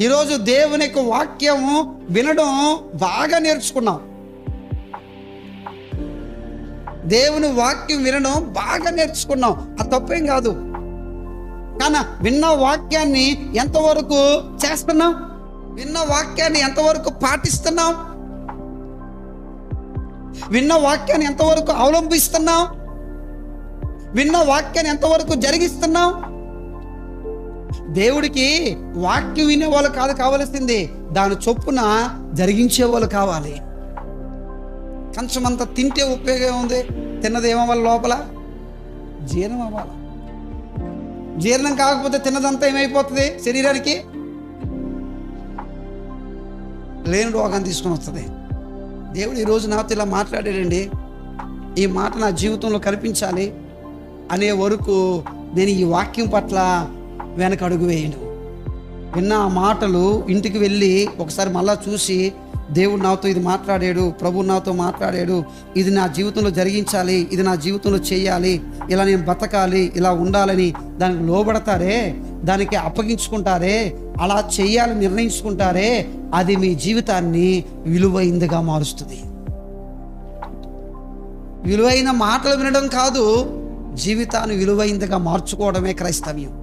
ఈరోజు దేవుని యొక్క వాక్యము వినడం బాగా నేర్చుకున్నాం. దేవుని వాక్యం వినడం బాగా నేర్చుకున్నాం, అది తప్పేం కాదు. కానీ విన్న వాక్యాన్ని ఎంతవరకు చేస్తున్నాం? విన్న వాక్యాన్ని ఎంతవరకు పాటిస్తున్నాం? విన్న వాక్యాన్ని ఎంతవరకు అవలంబిస్తున్నాం? విన్న వాక్యాన్ని ఎంతవరకు జరిగిస్తున్నాం? దేవుడికి వాక్యం వినేవాళ్ళు కాదు కావలసింది, దాని చొప్పున జరిగించే వాళ్ళు కావాలి. కొంచెమంతా తింటే ఉపయోగం ఉంది, తిన్నది ఏమవ్వాలి? లోపల జీర్ణం అవ్వాలి. జీర్ణం కాకపోతే తిన్నదంతా ఏమైపోతుంది? శరీరానికి లేని రోగాన్ని తీసుకొని వస్తుంది. దేవుడు ఈరోజు నాతో ఇలా మాట్లాడాడండి, ఈ మాట నా జీవితంలో కనిపించాలి అనే వరకు నేను ఈ వాక్యం పట్ల వెనక అడుగు వేయను. విన్న ఆ మాటలు ఇంటికి వెళ్ళి ఒకసారి మళ్ళా చూసి, దేవుడు నాతో ఇది మాట్లాడాడు, ప్రభు నాతో మాట్లాడాడు, ఇది నా జీవితంలో జరిగించాలి, ఇది నా జీవితంలో చేయాలి, ఇలా నేను బతకాలి, ఇలా ఉండాలని దానికి లోబడతారే, దానికి అప్పగించుకుంటారే, అలా చేయాలని నిర్ణయించుకుంటారే, అది మీ జీవితాన్ని విలువైందిగా మారుస్తుంది. విలువైన మాటలు వినడం కాదు, జీవితాన్ని విలువైందిగా మార్చుకోవడమే క్రైస్తవ్యం.